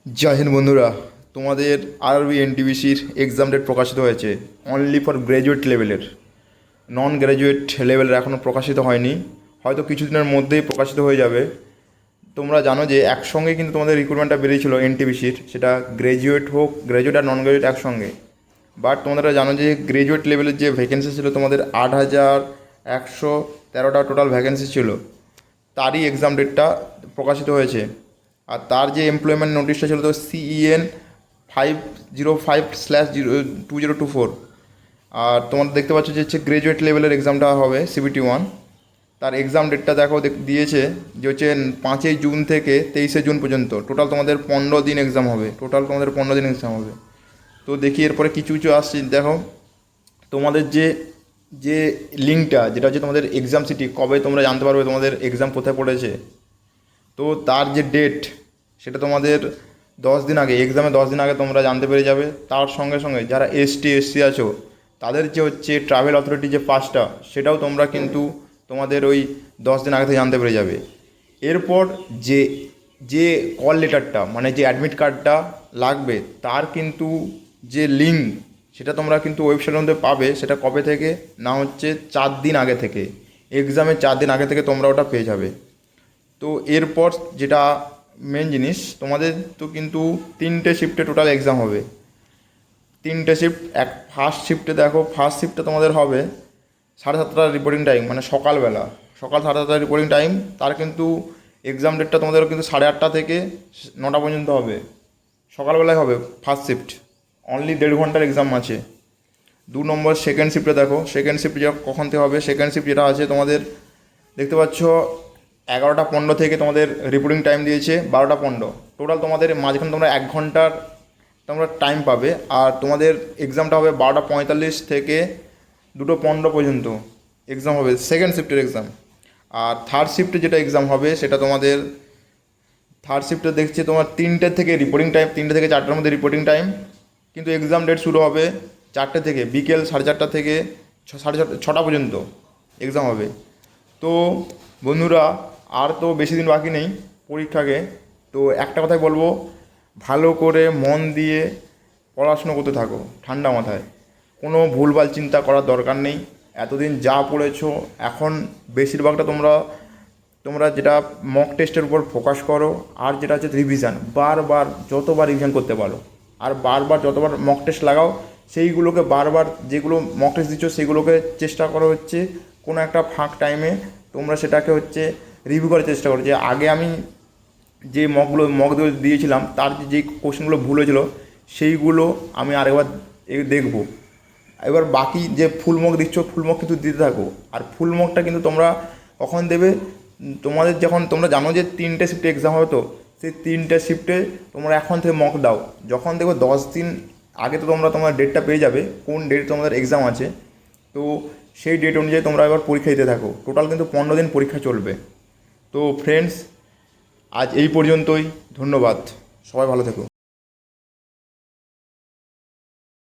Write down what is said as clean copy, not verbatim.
জয় হিন্দ বন্ধুরা, তোমাদের আরবি এনটিপিসির এক্সাম ডেট প্রকাশিত হয়েছে অনলি ফর গ্র্যাজুয়েট লেভেলের। নন গ্র্যাজুয়েট লেভেলের এখনও প্রকাশিত হয়নি, হয়তো কিছুদিনের মধ্যেই প্রকাশিত হয়ে যাবে। তোমরা জানো যে একসঙ্গে কিন্তু তোমাদের রিক্রুটমেন্টটা বেরিয়েছিল এনটিপিসির, সেটা গ্র্যাজুয়েট হোক, গ্র্যাজুয়েট আর নন গ্র্যাজুয়েট একসঙ্গে। বাট তোমরা জানো যে গ্র্যাজুয়েট লেভেলের যে ভ্যাকেন্সি ছিল তোমাদের 8,113টা টোটাল ভ্যাকেন্সি ছিল, তারই এক্সাম ডেটটা প্রকাশিত হয়েছে। আর তার যে এমপ্লয়মেন্ট নোটিশটা ছিল তো CEN 505/2024। আর তোমরা দেখতে পাচ্ছ যে হচ্ছে গ্র্যাজুয়েট লেভেলের এক্সামটা হবে CBT 1। তার এক্সাম ডেটটা দেখো দিয়েছে যে হচ্ছে 5ই জুন থেকে 23শে জুন পর্যন্ত। টোটাল তোমাদের 15 দিন এক্সাম হবে, এক্সাম হবে। তো দেখি এরপরে কিছু কিছু আসছে। দেখো তোমাদের যে যে লিঙ্কটা, যেটা হচ্ছে তোমাদের এক্সাম সিটি, কবে তোমরা জানতে পারবে তোমাদের এক্সাম কোথায় পড়েছে, তো তার যে ডেট সেটা তোমাদের 10 দিন আগে, এক্সামে 10 দিন আগে তোমরা জানতে পেরে যাবে। তার সঙ্গে সঙ্গে যারা ST SC আছো, তাদের যে হচ্ছে ট্রাভেল অথরিটি যে পাসটা, সেটাও তোমরা কিন্তু তোমাদের ওই 10 দিন আগে থেকে জানতে পেরে যাবে। এরপর যে যে কল লেটারটা, মানে যে অ্যাডমিট কার্ডটা লাগবে, তার কিন্তু যে লিঙ্ক, সেটা তোমরা কিন্তু ওয়েবসাইটের মধ্যে পাবে। সেটা কবে থেকে না, হচ্ছে 4 দিন আগে থেকে, এক্সামে 4 দিন আগে থেকে তোমরা ওটা পেয়ে যাবে। তো এরপর যেটা মেন জিনিস, তোমাদের তো কিন্তু 3টে শিফটে টোটাল এক্সাম হবে। 3টে শিফট। ফার্স্ট শিফটে দেখো, ফার্স্ট শিফটে তোমাদের হবে 7:30টার রিপোর্টিং টাইম, মানে সকালবেলা, সকাল 7:30টার রিপোর্টিং টাইম। তার কিন্তু এক্সাম ডেটটা তোমাদের কিন্তু 8:30টা থেকে 9টা পর্যন্ত হবে, সকালবেলায় হবে ফার্স্ট শিফট। অনলি 1.5 ঘন্টার এক্সাম আছে। 2 নম্বর সেকেন্ড শিফটে দেখো, সেকেন্ড শিফট যেটা কখন থেকে হবে, সেকেন্ড শিফট যেটা আছে তোমাদের দেখতে পাচ্ছ 11টা 15 থেকে তোমাদের রিপোর্টিং টাইম দিয়েছে 12টা 15। টোটাল তোমাদের মাঝখানে তোমরা 1 ঘন্টার তোমরা টাইম পাবে। আর তোমাদের এক্সামটা হবে 12টা 45 থেকে 2টো 15 পর্যন্ত এক্সাম হবে, সেকেন্ড শিফটের এক্সাম। আর থার্ড শিফটে যেটা এক্সাম হবে, সেটা তোমাদের থার্ড শিফটে দেখছি তোমার 3টে থেকে রিপোর্টিং টাইম, 3টে থেকে 4টার মধ্যে রিপোর্টিং টাইম। কিন্তু এক্সাম ডেট শুরু হবে 4টে থেকে, বিকেল 4:30 থেকে 6টা পর্যন্ত এক্সাম হবে। তো বন্ধুরা, আর তো বেশি দিন বাকি নেই পরীক্ষাকে। তো একটা কথাই বলবো, ভালো করে মন দিয়ে পড়াশুনো করতে থাকো ঠান্ডা মাথায়। কোনো ভুলভাল চিন্তা করার দরকার নেই। এতদিন যা পড়েছো, এখন বেশিরভাগটা তোমরা তোমরা যেটা মক টেস্টের উপর ফোকাস করো। আর যেটা হচ্ছে রিভিশন, বারবার যতবার রিভিশন করতে পারো, আর বারবার যতবার মক টেস্ট লাগাও, সেইগুলোকে বারবার, যেগুলো মক টেস্ট দিচ্ছ সেগুলোকে চেষ্টা করো হচ্ছে কোনো একটা ফাঁক টাইমে তোমরা সেটাকে হচ্ছে রিভিউ করার চেষ্টা করো। যে আগে আমি যে মক দিয়েছিলাম, তার যে কোশ্চেনগুলো ভুল হয়েছিল, সেইগুলো আমি আরেকবার দেখব। এবার বাকি যে ফুল মক দিচ্ছ, ফুল মক কিন্তু দিতে থাকো। আর ফুল মকটা কিন্তু তোমরা কখন দেবে, তোমাদের যখন তোমরা জানো যে 3টে শিফটে এক্সাম হবে, তো সেই 3টে শিফটে তোমরা এখন থেকে মক দাও। যখন দেখো 10 দিন আগে, তো তোমার ডেটটা পেয়ে যাবে কোন ডেট তোমাদের এক্সাম আছে। তো সেই ডেট অনুযায়ী তোমরা এবার পরীক্ষা দিতে থাকো। টোটাল কিন্তু 15 দিন পরীক্ষা চলবে। তো ফ্রেন্ডস, আজ এই পর্যন্তই। ধন্যবাদ, সবাই ভালো থেকো।